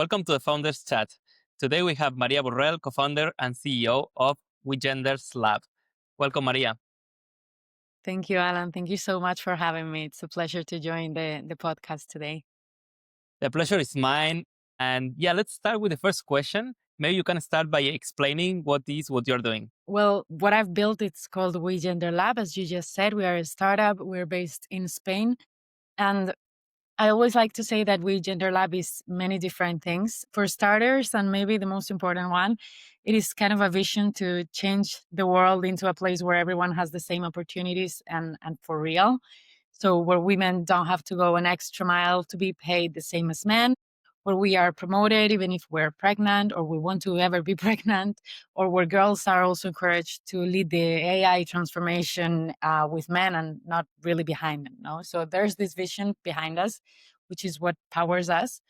Welcome to the Founders Chat. Today we have Maria Borrell, co-founder and CEO of WeGendersLab. Welcome, Maria. Thank you, Alan. Thank you so much for having me. It's a pleasure to join the podcast today. The pleasure is mine. And yeah, let's start with the first question. Maybe you can start by explaining what you're doing. Well, what I've built, it's called WeGendersLab. As you just said, we are a startup. We're based in Spain. And I always like to say that WeGendersLab is many different things. For starters, and maybe the most important one, it is kind of a vision to change the world into a place where everyone has the same opportunities and for real. So where women don't have to go an extra mile to be paid the same as men, where we are promoted even if we're pregnant or we want to ever be pregnant, or where girls are also encouraged to lead the AI transformation with men and not really behind them. No, so there's this vision behind us, which is what powers us.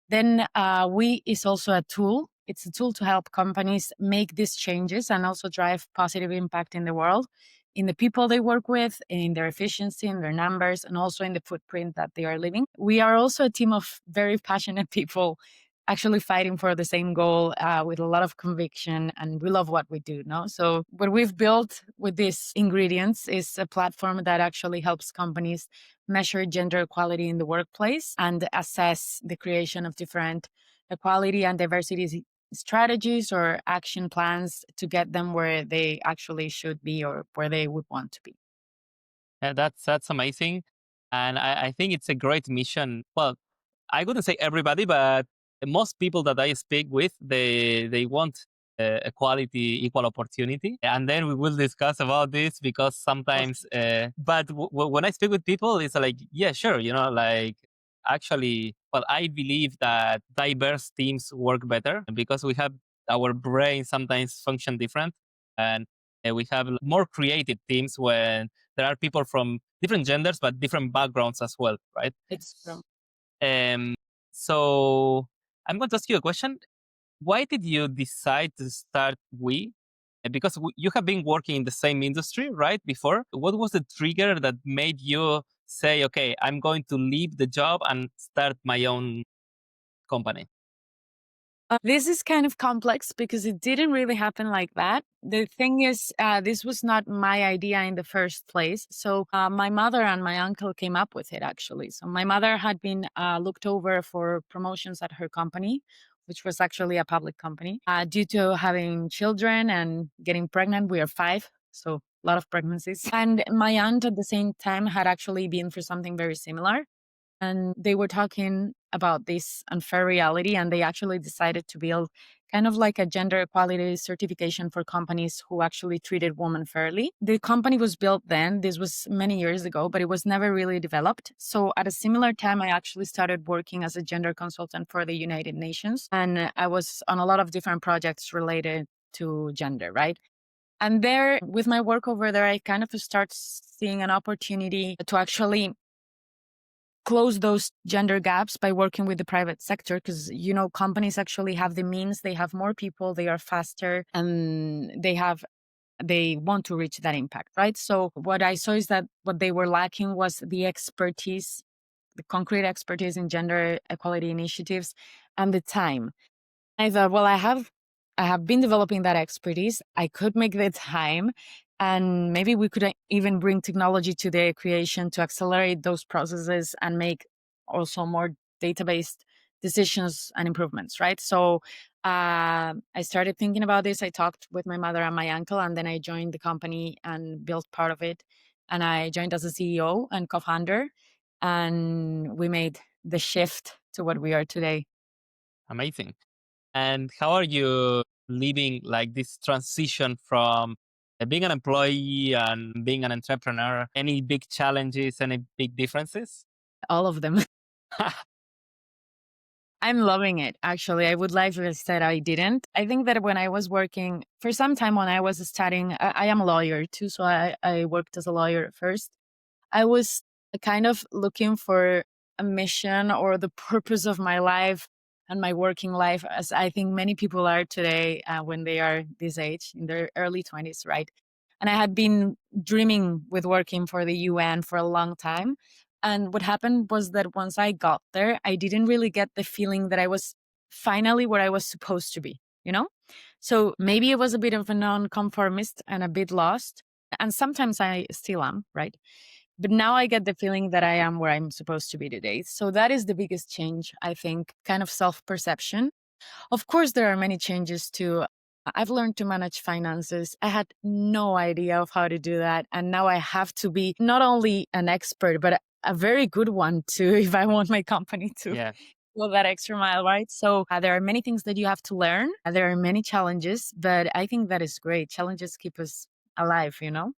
Then we is also a tool. It's a tool to help companies make these changes and also drive positive impact in the world, in the people they work with, in their efficiency, in their numbers, and also in the footprint that they are living. We are also a team of very passionate people actually fighting for the same goal with a lot of conviction, and we love what we do. No, so what we've built with these ingredients is a platform that actually helps companies measure gender equality in the workplace and assess the creation of different equality and diversity strategies or action plans to get them where they actually should be or where they would want to be. That's amazing. And I think it's a great mission. Well, I wouldn't say everybody, but most people that I speak with, they want equality, equal opportunity. And then we will discuss about this because sometimes, but when I speak with people, it's like, yeah, sure, like actually, well, I believe that diverse teams work better because we have our brain sometimes function different. And we have more creative teams when there are people from different genders, but different backgrounds as well, right? It's true. Um, so I'm going to ask you a question. Why did you decide to start We? Because you have been working in the same industry, right? Before, what was the trigger that made you say, okay, I'm going to leave the job and start my own company? This is kind of complex because it didn't really happen like that. The thing is, this was not my idea in the first place. So my mother and my uncle came up with it, actually. So my mother had been looked over for promotions at her company, which was actually a public company, due to having children and getting pregnant. We are five, so a lot of pregnancies. And my aunt at the same time had actually been through something very similar. And they were talking about this unfair reality, and they actually decided to build kind of like a gender equality certification for companies who actually treated women fairly. The company was built then, this was many years ago, but it was never really developed. So at a similar time, I actually started working as a gender consultant for the United Nations, and I was on a lot of different projects related to gender, right? And there, with my work over there, I kind of start seeing an opportunity to actually close those gender gaps by working with the private sector, because companies actually have the means, they have more people, they are faster, and they want to reach that impact, right? So what I saw is that what they were lacking was the expertise, the concrete expertise in gender equality initiatives, and the time. I thought, well, I have been developing that expertise. I could make the time, and maybe we could even bring technology to the creation to accelerate those processes and make also more data-based decisions and improvements, right? So I started thinking about this. I talked with my mother and my uncle, and then I joined the company and built part of it. And I joined as a CEO and co-founder, and we made the shift to what we are today. Amazing. And how are you living like this transition from being an employee and being an entrepreneur? Any big challenges, any big differences? All of them. I'm loving it, actually. I would like to have said I didn't. I think that when I was working for some time when I was studying, I am a lawyer too, so I worked as a lawyer at first. I was kind of looking for a mission or the purpose of my life and my working life, as I think many people are today when they are this age, in their early 20s, right? And I had been dreaming with working for the UN for a long time. And what happened was that once I got there, I didn't really get the feeling that I was finally where I was supposed to be, you know? So maybe it was a bit of a nonconformist and a bit lost. And sometimes I still am, right? But now I get the feeling that I am where I'm supposed to be today. So that is the biggest change, I think, kind of self perception. Of course, there are many changes too. I've learned to manage finances. I had no idea of how to do that. And now I have to be not only an expert, but a very good one too, if I want my company to Yeah. go that extra mile, right? So there are many things that you have to learn. There are many challenges, but I think that is great. Challenges keep us alive, you know?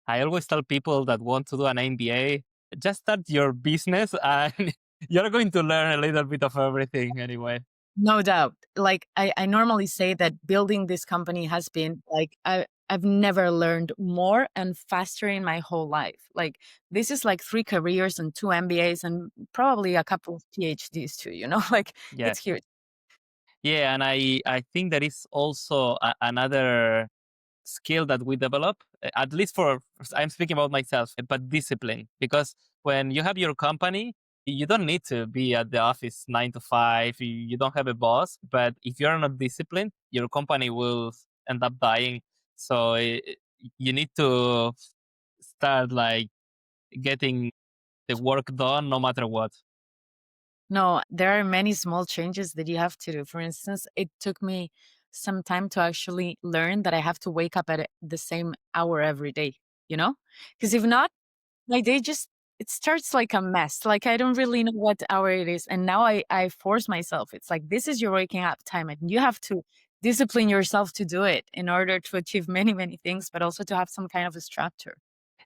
I always tell people that want to do an MBA, just start your business and you're going to learn a little bit of everything anyway. No doubt. Like I normally say that building this company has been like I've never learned more and faster in my whole life. Like this is like 3 careers and 2 MBAs and probably a couple of PhDs too, you know? Like Yeah. it's huge. Yeah. And I think that is also another skill that we develop, at least for, I'm speaking about myself, but discipline. Because when you have your company, you don't need to be at the office 9 to 5. You don't have a boss. But if you're not disciplined, your company will end up dying. So you need to start like getting the work done no matter what. No, there are many small changes that you have to do. For instance, it took me some time to actually learn that I have to wake up at the same hour every day, you know? Because if not, my day just it starts like a mess. Like I don't really know what hour it is. And now I force myself. It's like this is your waking up time and you have to discipline yourself to do it in order to achieve many, many things, but also to have some kind of a structure.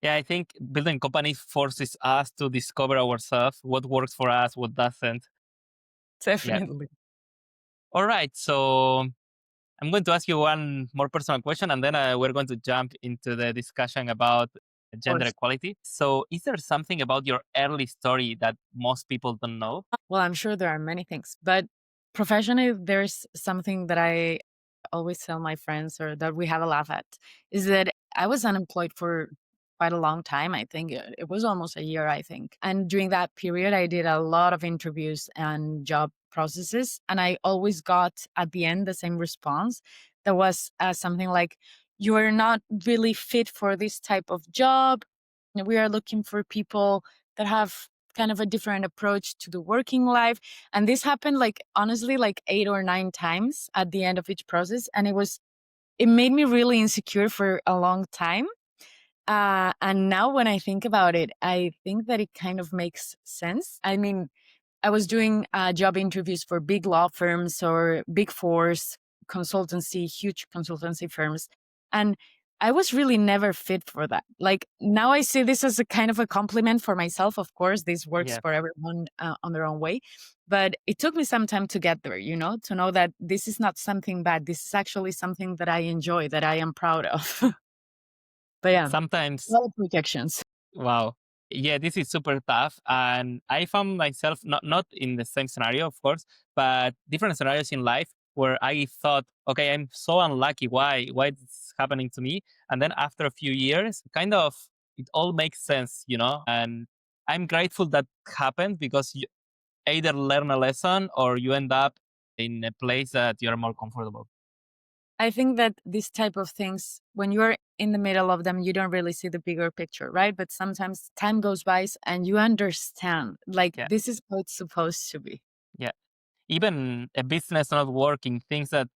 Yeah, I think building companies forces us to discover ourselves, what works for us, what doesn't. Yeah. Definitely. All right. So I'm going to ask you one more personal question, and then we're going to jump into the discussion about Of gender course. equality. So, is there something about your early story that most people don't know? Well, I'm sure there are many things, but professionally, there's something that I always tell my friends or that we have a laugh at is that I was unemployed for quite a long time. I think it was almost a year, I think. And during that period, I did a lot of interviews and job processes. And I always got at the end the same response that was something like, you are not really fit for this type of job. We are looking for people that have kind of a different approach to the working life. And this happened like honestly like 8 or 9 times at the end of each process. And it made me really insecure for a long time. And now when I think about it, I think that it kind of makes sense. I mean, I was doing job interviews for big law firms or big fours, consultancy, huge consultancy firms. And I was really never fit for that. Like now I see this as a kind of a compliment for myself. Of course, this works Yeah. for everyone on their own way. But it took me some time to get there, you know, to know that this is not something bad. This is actually something that I enjoy, that I am proud of. But yeah, a Sometimes, lot of projections. wow. Yeah, this is super tough. And I found myself not in the same scenario, of course, but different scenarios in life where I thought, okay, I'm so unlucky. Why this is happening to me? And then after a few years, kind of it all makes sense, you know? And I'm grateful that happened because you either learn a lesson or you end up in a place that you're more comfortable. I think that these type of things, when you're in the middle of them, you don't really see the bigger picture, right? But sometimes time goes by and you understand, like, Yeah. this is how it's supposed to be. Yeah. Even a business not working, things that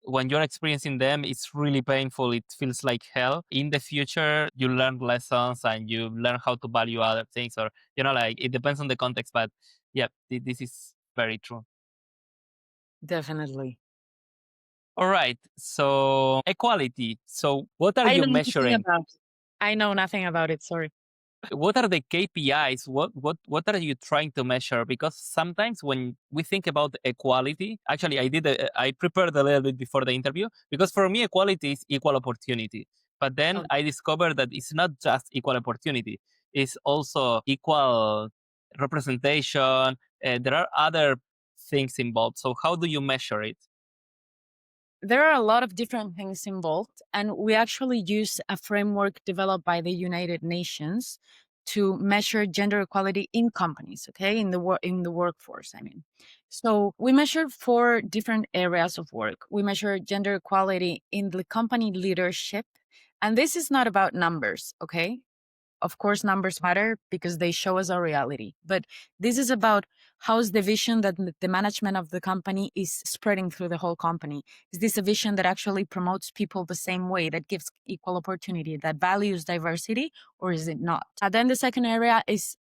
when you're experiencing them, it's really painful. It feels like hell. In the future, you learn lessons and you learn how to value other things, or, you know, like it depends on the context. But yeah, this is very true. Definitely. All right. So, equality. So, what are I you know nothing measuring? about it. I know nothing about it. Sorry. What are the KPIs? What are you trying to measure? Because sometimes when we think about equality, actually, I prepared a little bit before the interview because for me, equality is equal opportunity. But then Oh, I discovered that it's not just equal opportunity; it's also equal representation. There are other things involved. So how do you measure it? there are a lot of different things involved, and we actually use a framework developed by the United Nations to measure gender equality in companies, okay, in the workforce. So we measure 4 different areas of work. We measure gender equality in the company leadership, and this is not about numbers, okay? Of course, numbers matter because they show us our reality. But this is about how's the vision that the management of the company is spreading through the whole company. Is this a vision that actually promotes people the same way, that gives equal opportunity, that values diversity, or is it not? And then the second area is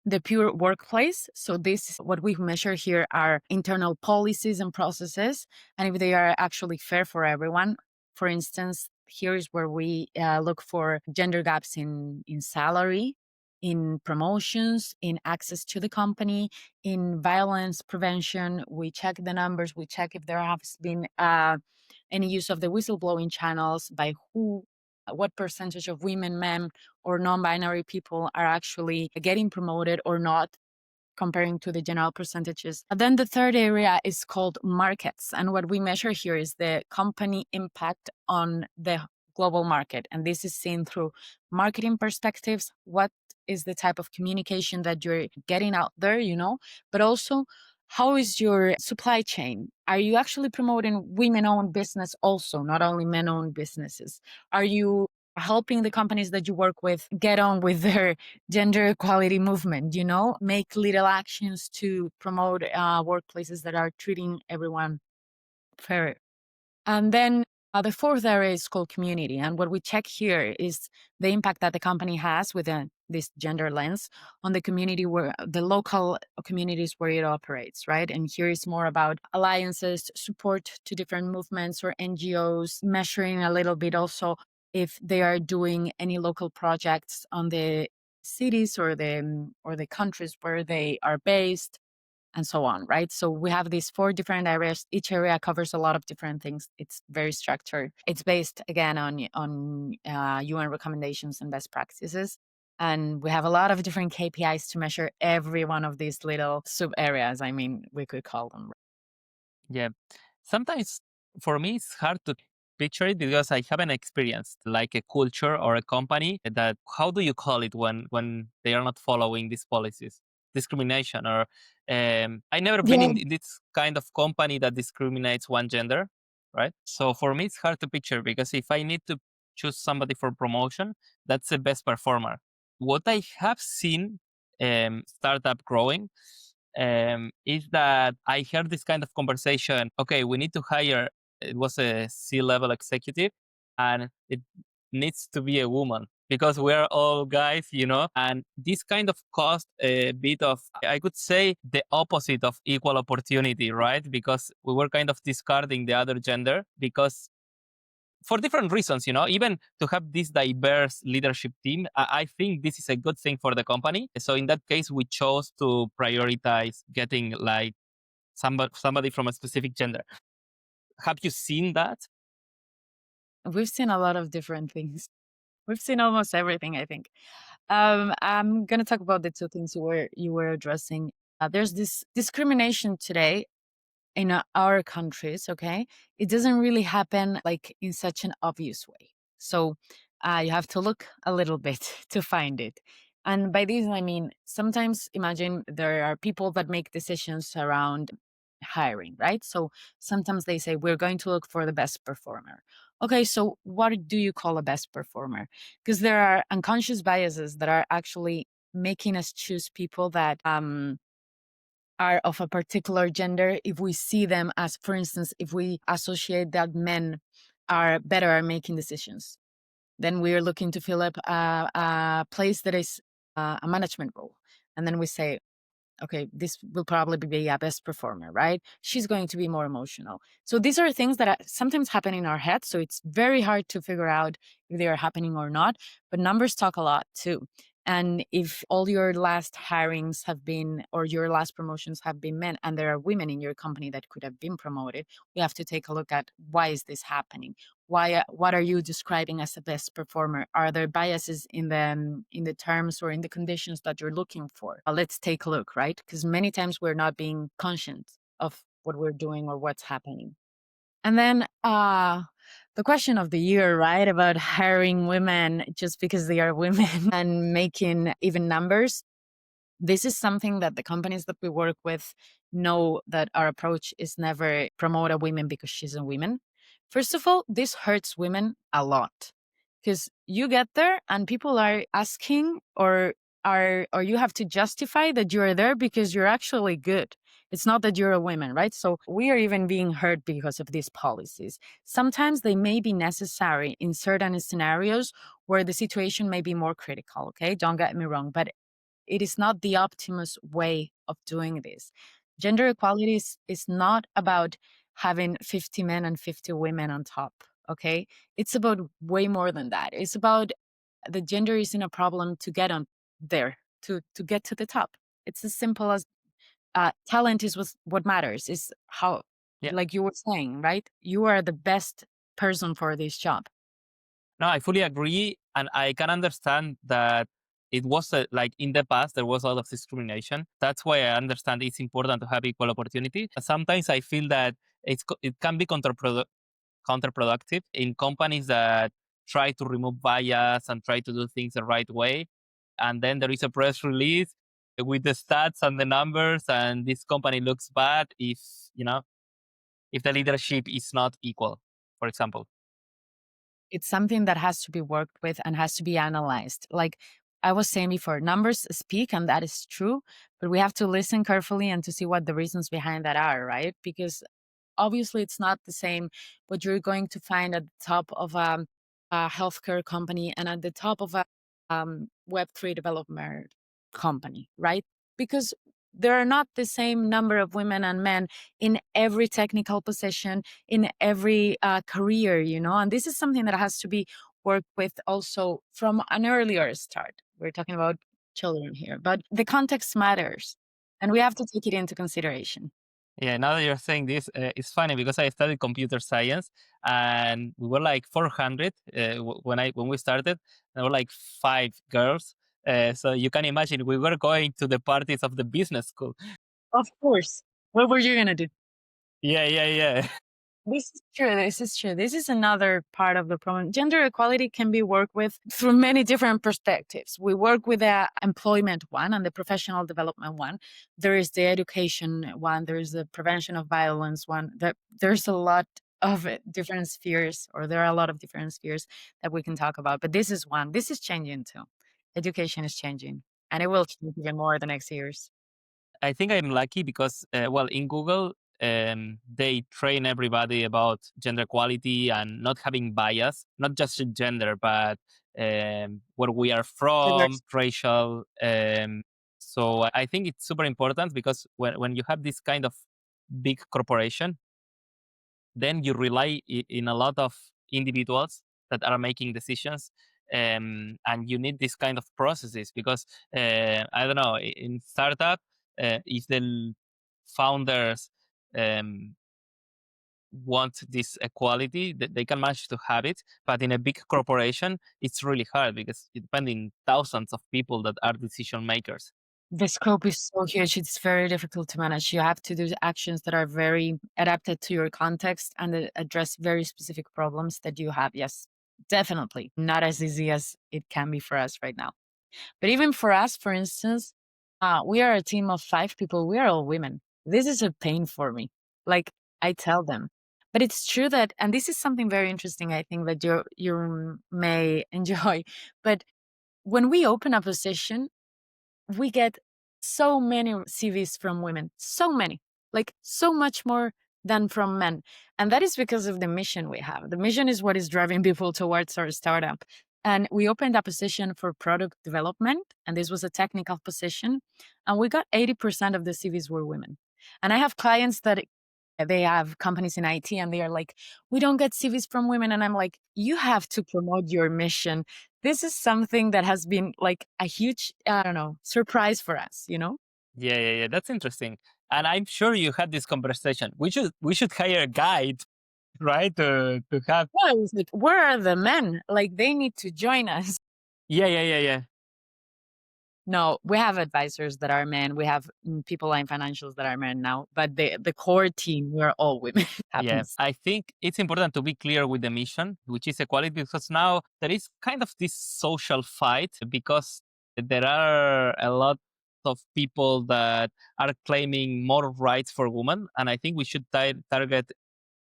the pure workplace. So this, what we measure here are internal policies and processes, and if they are actually fair for everyone. For instance, here is where we look for gender gaps in salary, in promotions, in access to the company, in violence prevention. We check the numbers. We check if there has been any use of the whistleblowing channels, by who, what percentage of women, men, or non-binary people are actually getting promoted or not, comparing to the general percentages. And then the third area is called markets. And what we measure here is the company impact on the global market. And this is seen through marketing perspectives. What is the type of communication that you're getting out there, but also how is your supply chain? Are you actually promoting women-owned business also, not only men-owned businesses? Are you helping the companies that you work with get on with their gender equality movement, make little actions to promote workplaces that are treating everyone fair? And then the fourth area is called community. And what we check here is the impact that the company has with this gender lens on the community, where the local communities where it operates, right? And here is more about alliances, support to different movements or NGOs, measuring a little bit also if they are doing any local projects on the cities or the countries where they are based, and so on, right? So we have these 4 different areas. Each area covers a lot of different things. It's very structured. It's based, again, on UN recommendations and best practices. And we have a lot of different KPIs to measure every one of these little sub areas. We could call them. Yeah. Sometimes for me, it's hard to picture it because I haven't experienced like a culture or a company that, how do you call it when they are not following these policies? Discrimination, or I never been Yeah. in this kind of company that discriminates one gender, right? So for me, it's hard to picture because if I need to choose somebody for promotion, that's the best performer. What I have seen startup growing is that I heard this kind of conversation. Okay, we need to hire. It was a C-level executive, and it needs to be a woman because we're all guys, And this kind of caused a bit of, I could say, the opposite of equal opportunity, right? Because we were kind of discarding the other gender because for different reasons, even to have this diverse leadership team, I think this is a good thing for the company. So in that case, we chose to prioritize getting like somebody from a specific gender. Have you seen that? We've seen a lot of different things. We've seen almost everything, I think. I'm going to talk about the 2 things you were addressing. There's this discrimination today in our countries, okay? It doesn't really happen like in such an obvious way. So you have to look a little bit to find it. And by this, I mean, sometimes imagine there are people that make decisions around hiring, right? So sometimes they say, we're going to look for the best performer. Okay, so what do you call a best performer? Because there are unconscious biases that are actually making us choose people that are of a particular gender if we see them as, for instance, if we associate that men are better at making decisions, then we are looking to fill up a place that is a management role. And then we say, okay, this will probably be a best performer, right? She's going to be more emotional. So these are things that sometimes happen in our head. So it's very hard to figure out if they are happening or not. But numbers talk a lot too. And if all your last hirings have been, or your last promotions have been men, and there are women in your company that could have been promoted, we have to take a look at, why is this happening? Why? What are you describing as a best performer? Are there biases in the terms or in the conditions that you're looking for? Let's take a look, right? Because many times we're not being conscious of what we're doing or what's happening. And then the question of the year, right? About hiring women just because they are women and making even numbers. This is something that the companies that we work with know that our approach is never promote a woman because she's a woman. First of all, this hurts women a lot because you get there and people are asking or you have to justify that you're there because you're actually good. It's not that you're a woman, right? So we are even being hurt because of these policies. Sometimes they may be necessary in certain scenarios where the situation may be more critical, okay? Don't get me wrong, but it is not the optimus way of doing this. Gender equality is not about having 50 men and 50 women on top, okay? It's about way more than that. It's about the gender isn't a problem to get on there, to get to the top. It's as simple as talent is what matters, is how, Yeah. like you were saying, right? You are the best person for this job. No, I fully agree, and I can understand that it was like in the past there was a lot of discrimination. That's why I understand it's important to have equal opportunity. Sometimes I feel that it can be counterproductive in companies that try to remove bias and try to do things the right way, and then there is a press release with the stats and the numbers, and this company looks bad if if the leadership is not equal, for example. It's something that has to be worked with and has to be analyzed. Like I was saying before, numbers speak, and that is true, but we have to listen carefully and to see what the reasons behind that are, right? Because obviously it's not the same what you're going to find at the top of a healthcare company and at the top of a Web3 development company, right? Because there are not the same number of women and men in every technical position, in every career, and this is something that has to be worked with also from an earlier start. We're talking about children here, but the context matters and we have to take it into consideration. Yeah, now that you're saying this, it's funny because I studied computer science, and we were like 400 when we started. There were like 5 girls. So you can imagine we were going to the parties of the business school. Of course. What were you going to do? Yeah, yeah, yeah. This is true. This is true. This is another part of the problem. Gender equality can be worked with through many different perspectives. We work with the employment one and the professional development one. There is the education one. There is the prevention of violence one. There's a lot of different spheres, or there are a lot of different spheres that we can talk about. But this is one. This is changing too. Education is changing, and it will change even more the next years. I think I'm lucky because, well, in Google, they train everybody about gender equality and not having bias, not just in gender, but where we are from, Diverse. racial. So I think it's super important because when you have this kind of big corporation, then you rely in a lot of individuals that are making decisions, and you need this kind of processes because I don't know, in startup, if the founders um, want this equality, they can manage to have it, but in a big corporation it's really hard because it depending thousands of people that are decision makers. The scope is so huge, it's very difficult to manage. You have to do actions that are very adapted to your context and that address very specific problems that you have. Yes, definitely. Not as easy as it can be for us right now. But even for us, for instance, we are a team of 5 people. We are all women. This is a pain for me. Like I tell them. But it's true that, and this is something very interesting, I think that you may enjoy. But when we open a position, we get so many CVs from women, so many, like so much more than from men. And that is because of the mission we have. The mission is what is driving people towards our startup. And we opened a position for product development, and this was a technical position. And we got 80% of the CVs were women. And I have clients that they have companies in IT and they are like, we don't get CVs from women. And I'm like, you have to promote your mission. This is something that has been like a huge, I don't know, surprise for us. Yeah, yeah, yeah, that's interesting. And I'm sure you had this conversation. We should hire a guide, right, to have. Yeah, I was like, where are the men? Like, they need to join us. Yeah, yeah, yeah, yeah. No, we have advisors that are men. We have people in financials that are men now, but the core team, we're all women. Yeah, Happens. I think it's important to be clear with the mission, which is equality, because now there is kind of this social fight because there are a lot of people that are claiming more rights for women. And I think we should target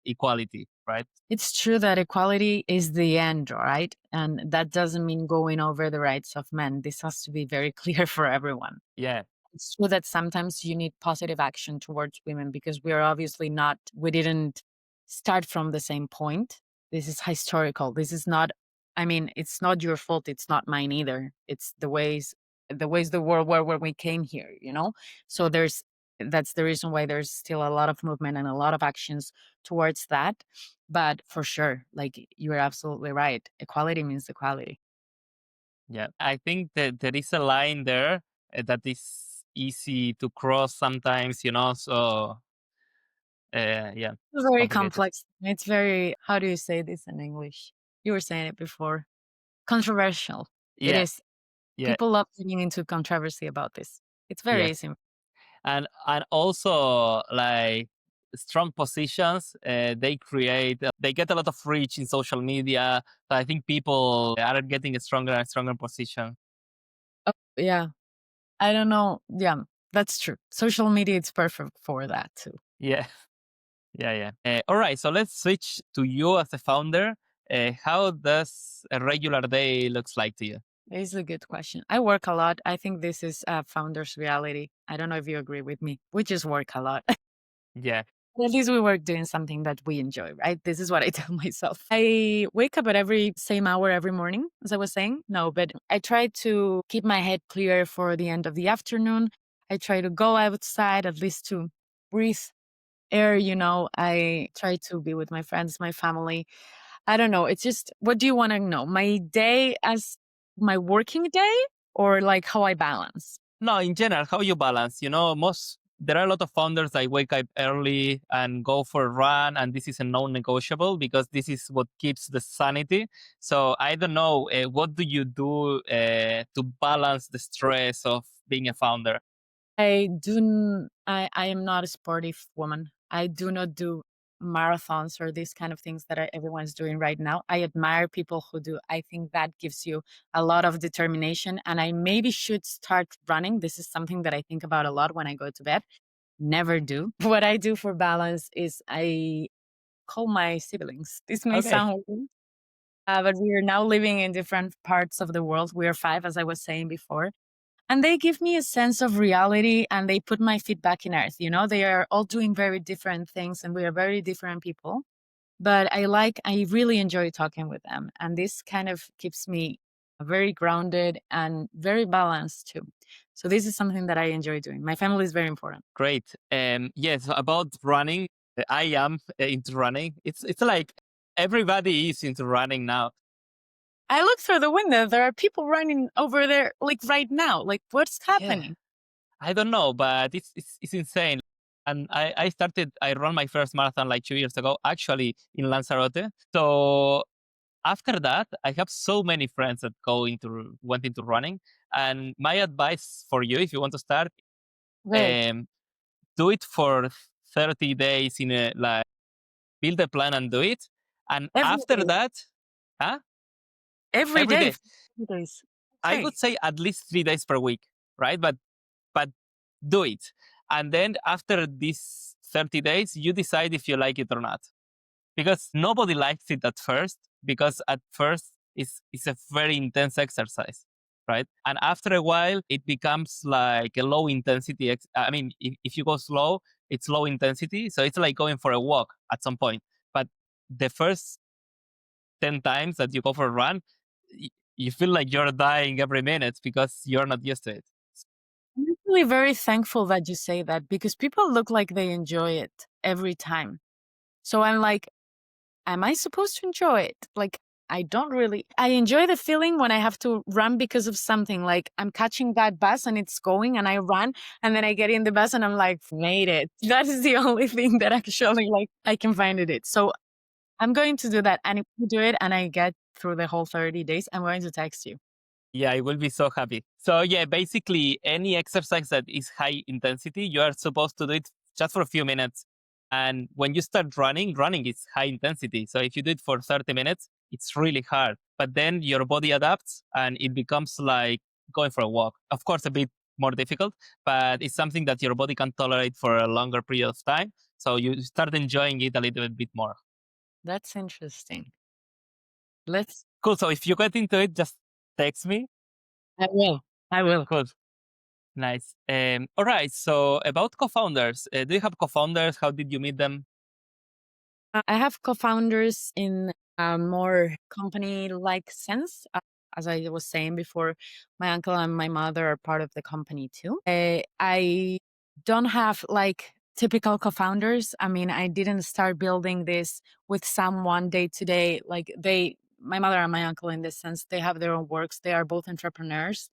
equality, right? It's true that equality is the end, right? And that doesn't mean going over the rights of men. This has to be very clear for everyone. Yeah, It's true that sometimes you need positive action towards women because we are obviously not, we didn't start from the same point. This is historical. This is not, I mean, it's not your fault. It's not mine either. It's the ways the world were when we came here, you know? So that's the reason why there's still a lot of movement and a lot of actions towards that. But for sure, like you're absolutely right. Equality means equality. yeah. I think that there is a line there that is easy to cross sometimes, so yeah, It's it's very complicated. complex. It's very, how do you say this in English? You were saying it before. Controversial. It Yeah, is. yeah, People love getting into controversy about this. It's very yeah. easy. And also like strong positions they get a lot of reach in social media, so I think people are getting a stronger and stronger position. Oh, yeah. I don't know. Yeah, that's true. Social media is perfect for that too. Yeah. Yeah. All right, so let's switch to you as a founder. How does a regular day looks like to you? This is a good question. I work a lot. I think this is a founder's reality. I don't know if you agree with me. We just work a lot. Yeah. At least we work doing something that we enjoy, right? This is what I tell myself. I wake up at every same hour every morning, as I was saying. No, but I try to keep my head clear for the end of the afternoon. I try to go outside at least to breathe air. I try to be with my friends, my family. I don't know. It's just, what do you want to know? My day as my working day or like how I balance? No, in general, how you balance? Most there are a lot of founders that wake up early and go for a run, and this is a non-negotiable because this is what keeps the sanity. So I don't know, what do you do to balance the stress of being a founder? I am not a sportive woman. I do not do marathons or these kind of things that everyone's doing right now. I admire people who do. I think that gives you a lot of determination and I maybe should start running. This is something that I think about a lot when I go to bed. Never do. What I do for balance is I call my siblings. This may Okay, sound weird, but we are now living in different parts of the world. We are five, as I was saying before. And they give me a sense of reality and they put my feet back in earth. They are all doing very different things and we are very different people. But I really enjoy talking with them. And this kind of keeps me very grounded and very balanced too. So this is something that I enjoy doing. My family is very important. great. Yes, about running, I am into running. It's like everybody is into running now. I look through the window. There are people running over there, like right now. Like, what's Yeah, happening? I don't know, but it's insane. And I run my first marathon like 2 years ago, actually in Lanzarote. So after that, I have so many friends that went into running. And my advice for you, if you want to start, Great. um, do it for 30 days in a like build a plan and do it. And Every after day. that, huh? Every Every day day, for 3 days. I Okay. would say at least 3 days per week, right? But do it. And then after these 30 days, you decide if you like it or not. Because nobody likes it at first, because at first it's a very intense exercise, right? And after a while, it becomes like a low intensity. I mean, if you go slow, it's low intensity. So it's like going for a walk at some point. But the first 10 times that you go for a run, you feel like you're dying every minute because you're not used to it. I'm actually very thankful that you say that because people look like they enjoy it every time. So I'm like, am I supposed to enjoy it? Like, I don't really. I enjoy the feeling when I have to run because of something. Like, I'm catching that bus and it's going and I run and then I get in the bus and I'm like, made it. That is the only thing that actually, like, I can find it. So I'm going to do that. And if you do it and I get through the whole 30 days, I'm going to text you. Yeah, I will be so happy. So yeah, basically any exercise that is high intensity, you are supposed to do it just for a few minutes. And when you start running, running is high intensity. So if you do it for 30 minutes, it's really hard. But then your body adapts and it becomes like going for a walk. Of course, a bit more difficult, but it's something that your body can tolerate for a longer period of time. So you start enjoying it a little bit more. That's interesting. Let's Cool. So if you get into it, just text me. I will. I will. Cool. Nice. All right. So about co-founders, do you have co-founders? How did you meet them? I have co-founders in a more company-like sense. As I was saying before, my uncle and my mother are part of the company too. I don't have like typical co-founders. I mean, I didn't start building this with someone day to day. Like my mother and my uncle, in this sense, they have their own works. They are both entrepreneurs.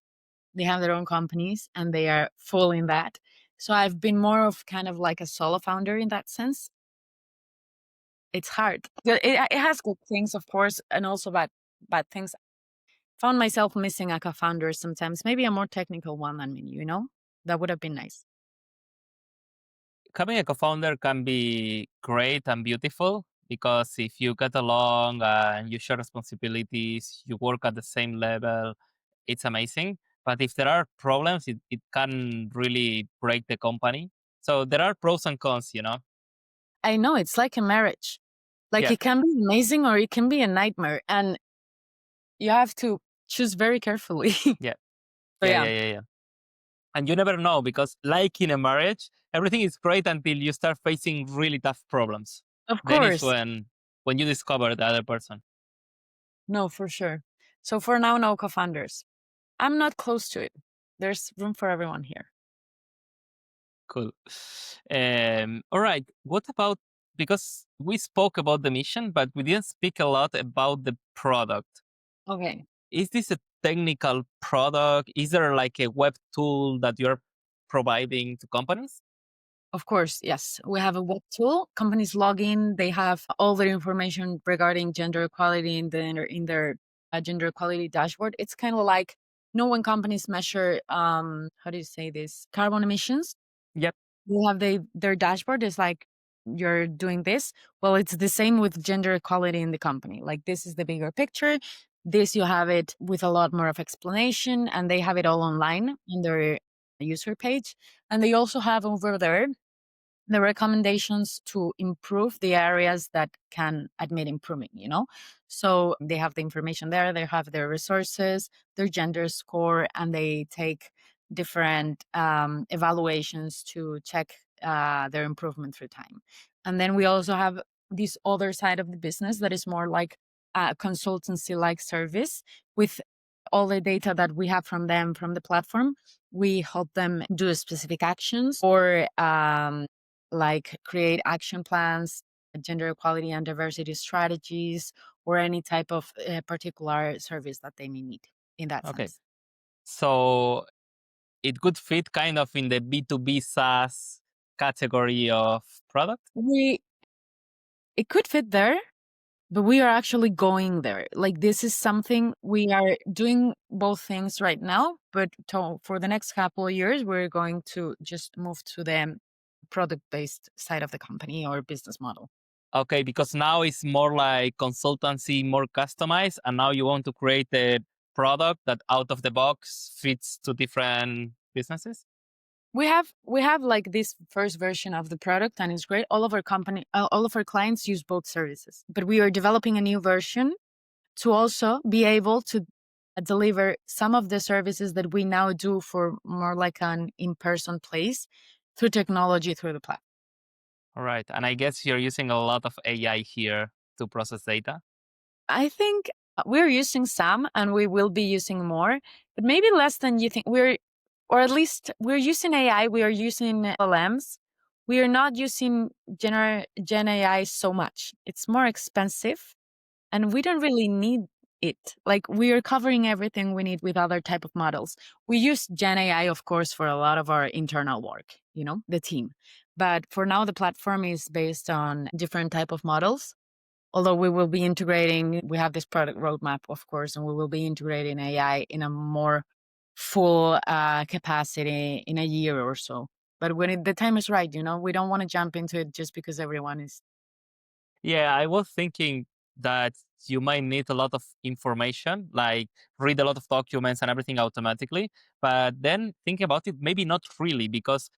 They have their own companies and they are full in that. So I've been more of kind of like a solo founder in that sense. It's hard. It has good things, of course, and also bad things. Found myself missing a co-founder sometimes, maybe a more technical one than me. That would have been nice. Having a co-founder can be great and beautiful because if you get along and you share responsibilities, you work at the same level, it's amazing. But if there are problems, it can really break the company. So there are pros and cons. I know it's like a marriage. Like Yeah, it can be amazing or it can be a nightmare, and you have to choose very carefully. So yeah, yeah, yeah. And you never know because, like in a marriage, everything is great until you start facing really tough problems. of Then is course. when you discover the other person. No, for sure. So for now, no co-founders. I'm not close to it. There's room for everyone here. Cool. All right. What about, because we spoke about the mission, but we didn't speak a lot about the product. Okay. Is this a technical product? Is there like a web tool that you're providing to companies? Of course, yes. We have a web tool. Companies log in. They have all their information regarding gender equality in their gender equality dashboard. It's kind of like when companies measure how do you say this, carbon emissions. Yep. They have their dashboard is like you're doing this. Well, it's the same with gender equality in the company. Like this is the bigger picture. This you have it with a lot more of explanation, and they have it all online in their user page. And they also have over there the recommendations to improve the areas that can admit improving. So they have the information there, they have their resources, their gender score, and they take different evaluations to check their improvement through time. And then we also have this other side of the business that is more like a consultancy like service. With all the data that we have from them from the platform, we help them do specific actions or like create action plans, gender equality and diversity strategies, or any type of particular service that they may need in that Okay. sense. So it could fit kind of in the B2B SaaS category of product. We It could fit there, but we are actually going there. Like this is something we are doing both things right now, but for the next couple of years, we're going to just move to the product based side of the company or business model. Okay, because now it's more like consultancy, more customized, and now you want to create a product that out of the box fits to different businesses. We have like this first version of the product and it's great. All of our clients use both services, but we are developing a new version to also be able to deliver some of the services that we now do for more like an in-person place through technology through the platform. All right, and I guess you're using a lot of AI here to process data. I think we're using some and we will be using more, but maybe less than you think. Or at least we're using AI, we are using LLMs. We are not using Gen AI so much. It's more expensive and we don't really need it. Like we are covering everything we need with other type of models. We use Gen AI, of course, for a lot of our internal work, the team. But for now, the platform is based on different type of models. Although we will be integrating, we have this product roadmap, of course, and we will be integrating AI in a more full capacity in a year or so. But when the time is right, we don't want to jump into it just because everyone is. Yeah, I was thinking that you might need a lot of information, like read a lot of documents and everything automatically. But then think about it, maybe not really, because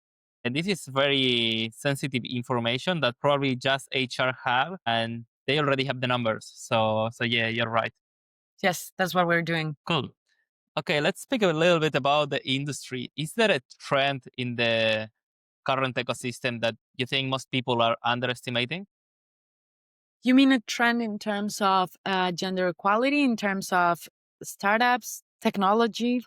and this is very sensitive information that probably just HR have, and they already have the numbers. So yeah, you're right. Yes, that's what we're doing. Cool. Okay, let's speak a little bit about the industry. Is there a trend in the current ecosystem that you think most people are underestimating? You mean a trend in terms of gender equality, in terms of startups, technology?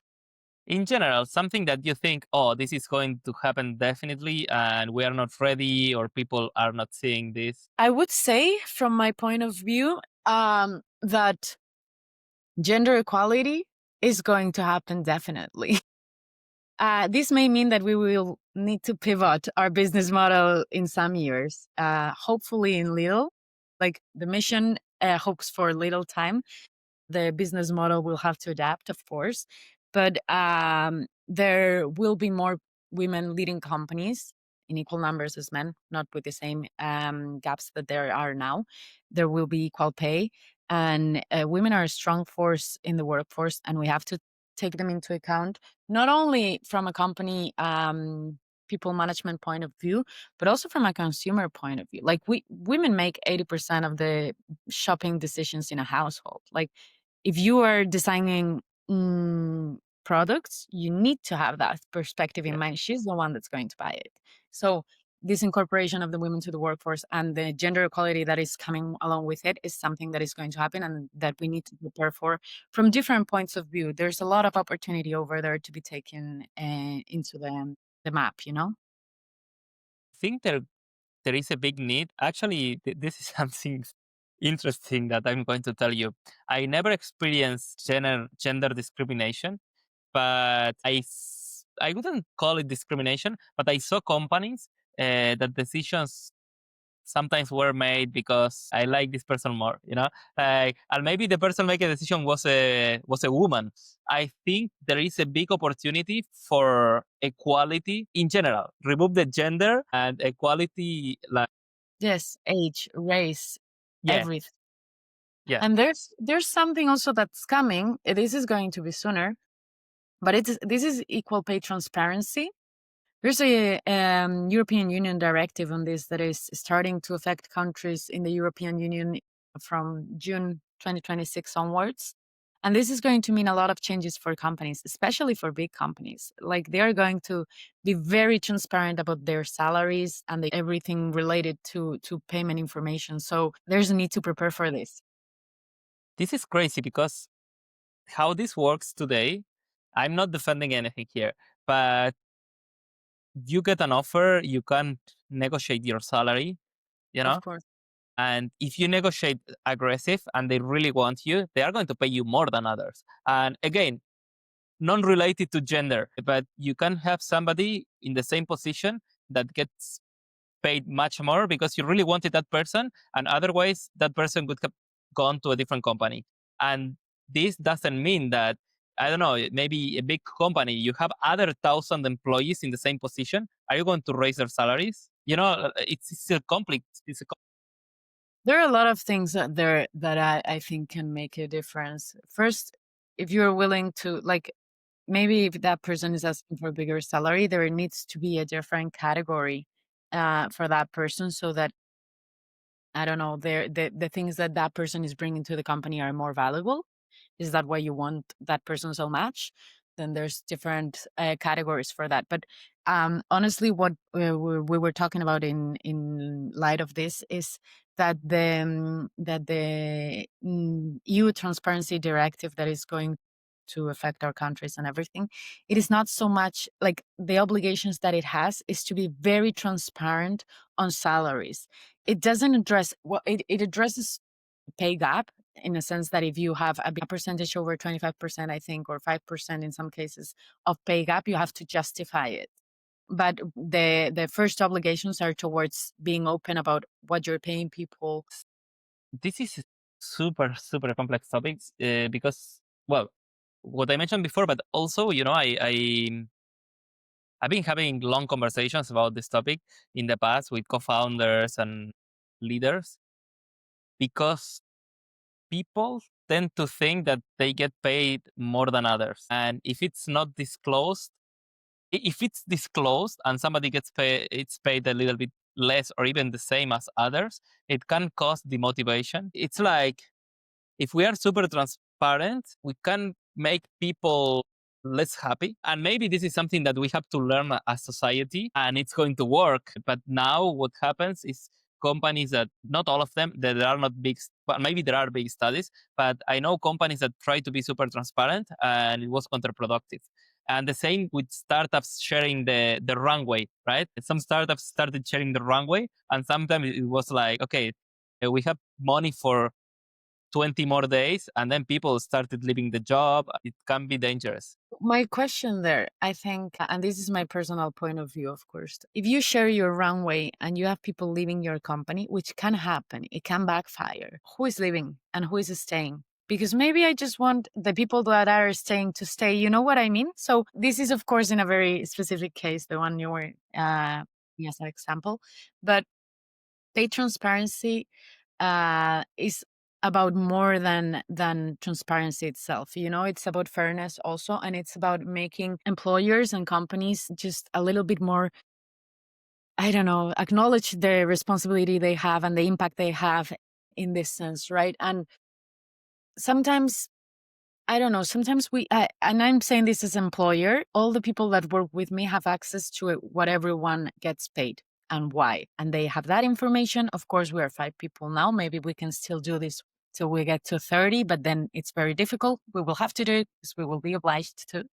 In general, something that you think, oh, this is going to happen definitely, and we are not ready, or people are not seeing this. I would say, from my point of view, that gender equality is going to happen definitely. This may mean that we will need to pivot our business model in some years, hopefully in little. Like the mission hopes for little time. The business model will have to adapt, of course, but there will be more women leading companies in equal numbers as men, not with the same gaps that there are now. There will be equal pay, and women are a strong force in the workforce, and we have to take them into account, not only from a company people management point of view, but also from a consumer point of view. Like women make 80% of the shopping decisions in a household. Like if you are designing products, you need to have that perspective in Yeah. mind. She's the one that's going to buy it. So this incorporation of the women to the workforce and the gender equality that is coming along with it is something that is going to happen and that we need to prepare for from different points of view. There's a lot of opportunity over there to be taken into the map. I think there is a big need. Actually, this is something interesting that I'm going to tell you. I never experienced gender discrimination, but I wouldn't call it discrimination, but I saw companies that decisions sometimes were made because I like this person more, like, and maybe the person making a decision was a woman. I think there is a big opportunity for equality in general. Remove the gender and equality, like, Yes, age, race, yeah, everything. yeah. And there's something also that's coming. This is going to be sooner, but this is equal pay transparency. There's a European Union directive on this that is starting to affect countries in the European Union from June 2026 onwards. And this is going to mean a lot of changes for companies, especially for big companies. Like they are going to be very transparent about their salaries and everything related to payment information. So there's a need to prepare for this. This is crazy because how this works today, I'm not defending anything here, but you get an offer, you can't negotiate your salary, you Of know? course. And if you negotiate aggressive and they really want you, they are going to pay you more than others. And again, non related to gender, but you can have somebody in the same position that gets paid much more because you really wanted that person. And otherwise, that person would have gone to a different company. And this doesn't mean that, I don't know, maybe a big company, you have other 1,000 employees in the same position. Are you going to raise their salaries? It's still complex. There are a lot of things that I think can make a difference. First, if you're willing to, like, maybe if that person is asking for a bigger salary, there needs to be a different category for that person so that, I don't know, the things that that person is bringing to the company are more valuable. Is that why you want that person so much? Then there's different categories for that. But honestly, what we were talking about in light of this is that the EU transparency directive that is going to affect our countries and everything, it is not so much like the obligations that it has is to be very transparent on salaries. It doesn't address well, it addresses pay gap in a sense that if you have a big percentage over 25%, I think, or 5% in some cases of pay gap, you have to justify it. But the first obligations are towards being open about what you're paying people. This is super, super complex topics because, well, what I mentioned before, but also, I've been having long conversations about this topic in the past with co-founders and leaders because people tend to think that they get paid more than others. And if it's not disclosed, if it's disclosed and somebody gets paid, it's paid a little bit less or even the same as others, it can cause demotivation. It's like if we are super transparent, we can make people less happy. And maybe this is something that we have to learn as society and it's going to work. But now what happens is companies that not all of them, that there are not big, but maybe there are big studies, but I know companies that try to be super transparent and it was counterproductive. And the same with startups sharing the runway, right? Some startups started sharing the runway and sometimes it was like, okay, we have money for 20 more days and then people started leaving the job. It can be dangerous. My question there, I think, and this is my personal point of view, of course, if you share your runway and you have people leaving your company, which can happen, it can backfire. Who is leaving and who is staying? Because maybe I just want the people that are staying to stay. You know what I mean? So this is, of course, in a very specific case, the one you were as an example. But pay transparency is about more than transparency itself. You know, it's about fairness also, and it's about making employers and companies just a little bit more, I don't know, acknowledge the responsibility they have and the impact they have in this sense, right? And sometimes, I don't know, sometimes and I'm saying this as employer, all the people that work with me have access to what everyone gets paid and why. And they have that information. Of course, we are 5 people now. Maybe we can still do this till we get to 30, but then it's very difficult. We will have to do it because we will be obliged to.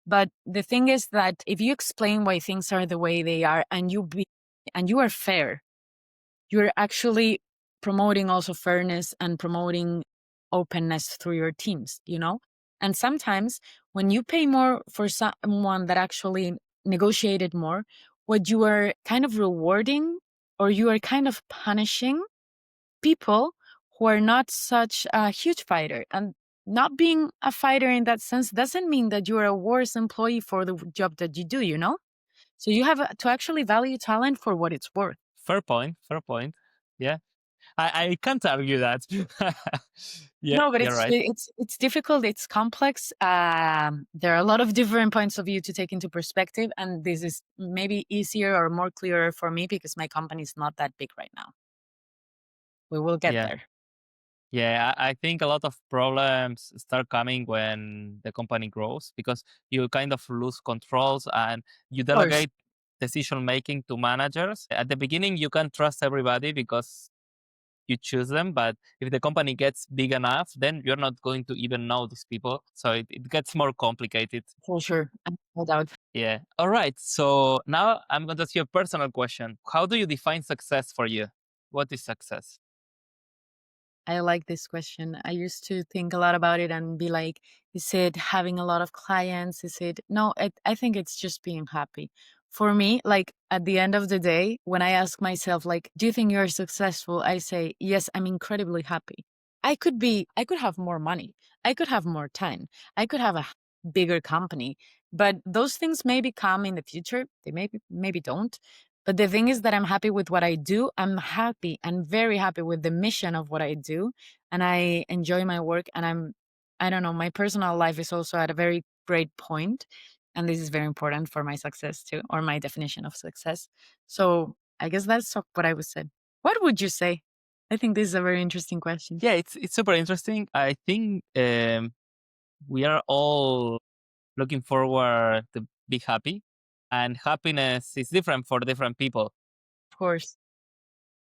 But the thing is that if you explain why things are the way they are and you are fair, you're actually promoting also fairness and promoting openness through your teams, you know? And sometimes when you pay more for someone that actually negotiated more, what you are kind of rewarding or you are kind of punishing people who are not such a huge fighter. And not being a fighter in that sense doesn't mean that you are a worse employee for the job that you do, you know? So you have to actually value talent for what it's worth. Fair point. Fair point. Yeah. I can't argue that. Yeah, No, but you're right. it's difficult. It's complex. There are a lot of different points of view to take into perspective, and this is maybe easier or more clearer for me because my company is not that big right now. We will get Yeah. there. Yeah. I think a lot of problems start coming when the company grows because you kind of lose controls and you Of course, delegate decision making to managers. At the beginning, you can't trust everybody because you choose them. But if the company gets big enough, then you're not going to even know these people. So it gets more complicated. for sure, no doubt. Yeah. All right. So now I'm going to ask you a personal question. How do you define success for you? What is success? I like this question. I used to think a lot about it and be like, is it having a lot of clients? Is it no, I think it's just being happy. For me, like at the end of the day, when I ask myself, like, do you think you're successful? I say, yes, I'm incredibly happy. I could have more money. I could have more time. I could have a bigger company. But those things maybe come in the future. They maybe don't. But the thing is that I'm happy with what I do. I'm happy and very happy with the mission of what I do. And I enjoy my work. And I don't know, my personal life is also at a very great point. And this is very important for my success too, or my definition of success. So I guess that's what I would say. What would you say? I think this is a very interesting question. Yeah, it's super interesting. I think we are all looking forward to be happy, and happiness is different for different people. Of course,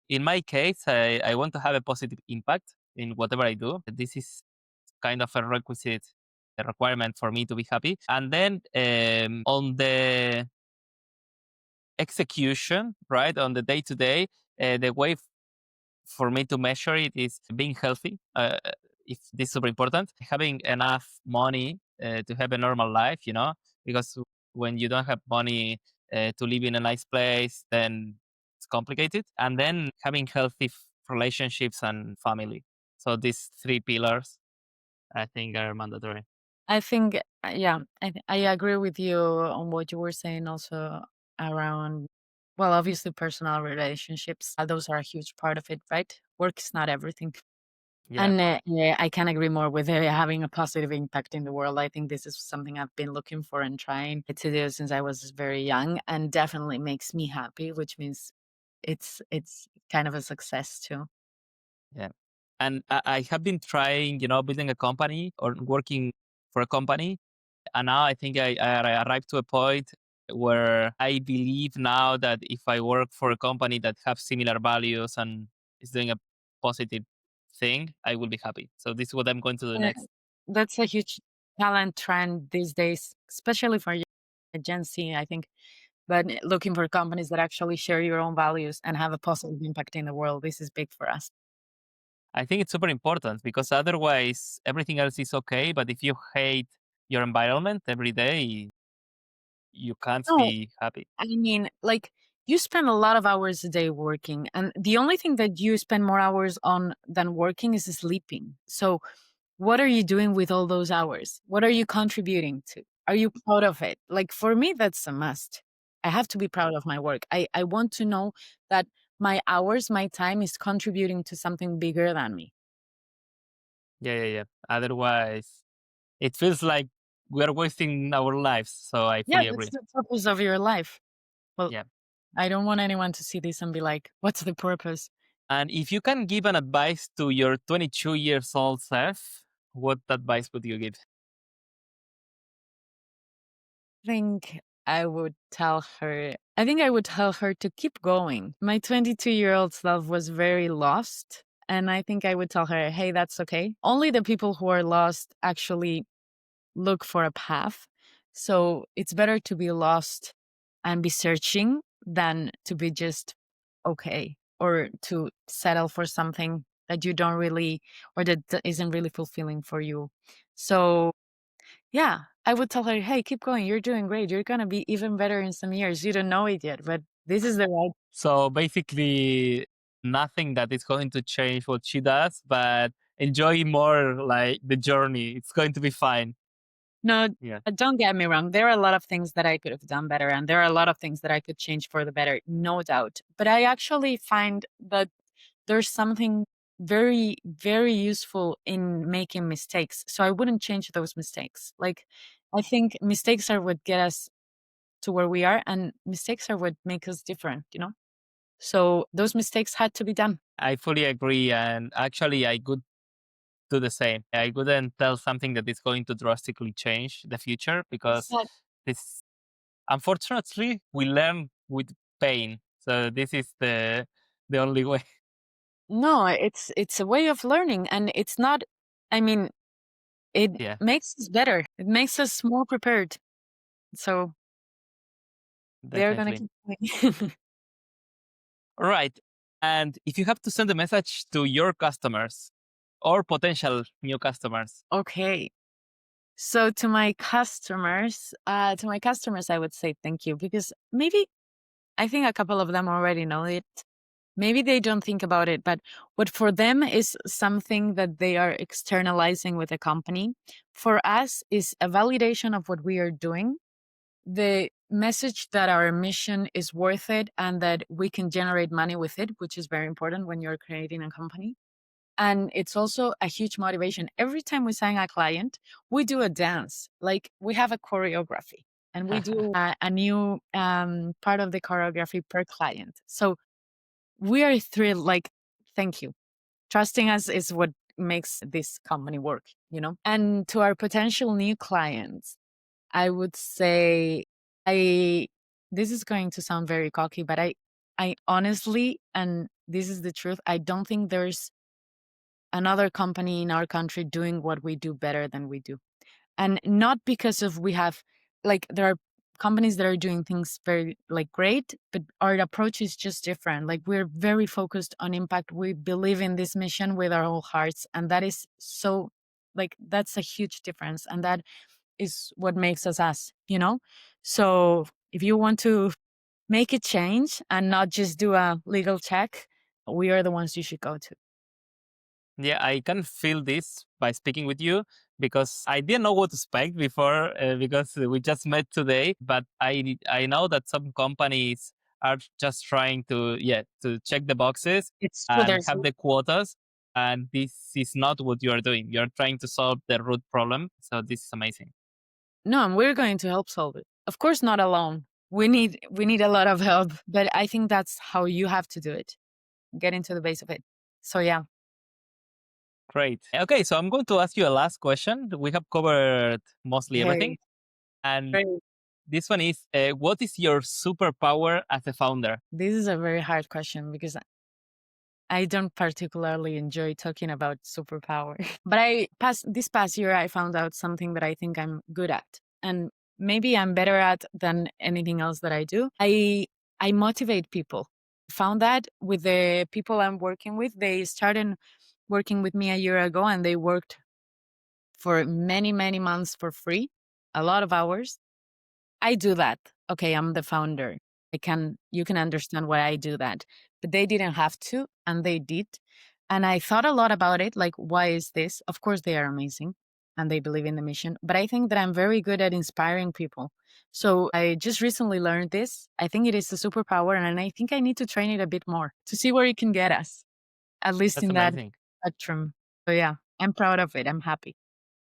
In my case, I want to have a positive impact in whatever I do. This is kind of a requisite, a requirement for me to be happy. And then on the execution, right, on the day to day, the way for me to measure it is being healthy. If this is super important, having enough money to have a normal life, because when you don't have money to live in a nice place, then it's complicated. And then having healthy relationships, and family. So these three pillars, I think, are mandatory. I think, yeah, I agree with you on what you were saying also around, well, obviously personal relationships. Those are a huge part of it, right? Work is not everything. Yeah. And yeah, I can't agree more with having a positive impact in the world. I think this is something I've been looking for and trying to do since I was very young, and definitely makes me happy, which means it's kind of a success too. Yeah. And I have been trying, building a company or working for a company. And now I think I arrived to a point where I believe now that if I work for a company that have similar values and is doing a positive thing, I will be happy. So this is what I'm going to do Uh, next. that's a huge talent trend these days, especially for Gen Z, I think. But looking for companies that actually share your own values and have a positive impact in the world, this is big for us. I think it's super important because otherwise everything else is okay. But if you hate your environment every day, you can't No, be happy. I mean, like, you spend a lot of hours a day working, and the only thing that you spend more hours on than working is sleeping. So, what are you doing with all those hours? What are you contributing to? Are you proud of it? Like, for me, that's a must. I have to be proud of my work. I want to know that my hours, my time is contributing to something bigger than me. Yeah, yeah, yeah. Otherwise, it feels like we are wasting our lives. So I Yeah, fully that's agree. the purpose of your life. Well, Yeah. I don't want anyone to see this and be like, what's the purpose? And if you can give an advice to your 22 years old self, what advice would you give? I think I would tell her to keep going. My 22-year-old self was very lost. And I think I would tell her, hey, that's okay. Only the people who are lost actually look for a path. So it's better to be lost and be searching than to be just okay or to settle for something that you don't really, or that isn't really fulfilling for you. So yeah, I would tell her, "Hey, keep going. You're doing great. You're gonna be even better in some years. You don't know it yet, but this is the right." So basically, nothing that is going to change what she does, but enjoy more like the journey. It's going to be fine. No, Yeah. don't get me wrong. There are a lot of things that I could have done better, and there are a lot of things that I could change for the better, no doubt. But I actually find that there's something very, very useful in making mistakes. So I wouldn't change those mistakes. Like, I think mistakes are what get us to where we are, and mistakes are what make us different? So those mistakes had to be done. I fully agree. And actually, I could do the same. I wouldn't tell something that is going to drastically change the future because this, unfortunately, we learn with pain. So this is the only way. No, it's a way of learning, and it's not, I mean, it Yeah, makes us better. It makes us more prepared. So they're gonna definitely. keep going. All right. And if you have to send a message to your customers or potential new customers, Okay. So to my customers, I would say thank you, because maybe I think a couple of them already know it. Maybe they don't think about it, but what for them is something that they are externalizing with a company, for us is a validation of what we are doing, the message that our mission is worth it and that we can generate money with it, which is very important when you're creating a company. And it's also a huge motivation. Every time we sign a client, we do a dance, like we have a choreography, and we do a new part of the choreography per client. So we are thrilled, like, thank you. Trusting us is what makes this company work. And to our potential new clients, I would say, I this is going to sound very cocky, but I honestly, and this is the truth, I don't think there's another company in our country doing what we do better than we do. And not because of we have, like, there are companies that are doing things very, like, great, but our approach is just different. Like, we're very focused on impact. We believe in this mission with our whole hearts, and that is so, like, that's a huge difference, and that is what makes us. So if you want to make a change and not just do a legal check, we are the ones you should go to. Yeah, I can feel this by speaking with you because I didn't know what to expect before because we just met today. But I know that some companies are just trying to to check the boxes It's true. and There's have the quotas, and this is not what you are doing. You're trying to solve the root problem. So this is amazing. no, and we're going to help solve it. Of course, not alone. We need a lot of help, but I think that's how you have to do it. Get into the base of it. So yeah, Great. Okay, so I'm going to ask you a last question. We have covered mostly everything, hey, and great. this one is: what is your superpower as a founder? This is a very hard question because I don't particularly enjoy talking about superpower. But this past year I found out something that I think I'm good at. And maybe I'm better at than anything else that I do. I motivate people. Found that with the people I'm working with, they started working with me a year ago and they worked for many, many months for free, a lot of hours. I do that. Okay, I'm the founder. You can understand why I do that. But they didn't have to, and they did. And I thought a lot about it, like, why is this? Of course, they are amazing and they believe in the mission. But I think that I'm very good at inspiring people. So I just recently learned this. I think it is a superpower, and I think I need to train it a bit more to see where it can get us, at least That's in that amazing. spectrum. So yeah, I'm proud of it. I'm happy.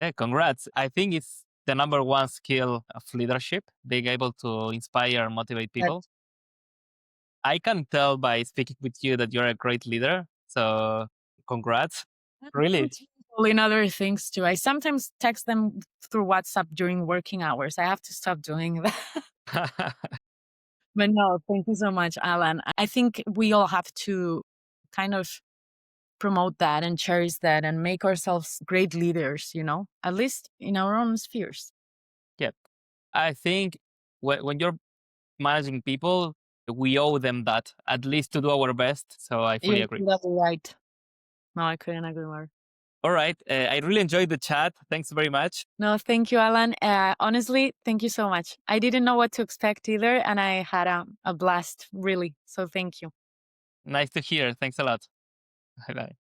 Yeah, congrats. I think it's the number one skill of leadership, being able to inspire and motivate But people. I can tell by speaking with you that you're a great leader. So congrats. I Really. coach people in other things too. I sometimes text them through WhatsApp during working hours. I have to stop doing that. But no, thank you so much, Alan. I think we all have to kind of promote that and cherish that and make ourselves great leaders, at least in our own spheres. Yeah. I think when you're managing people, we owe them that, at least to do our best. So I fully You're agree. totally right. No, I couldn't agree more. All right. I really enjoyed the chat. Thanks very much. No, thank you, Alan. Honestly, thank you so much. I didn't know what to expect either, and I had a blast, really. So thank you. Nice to hear. Thanks a lot. Bye bye.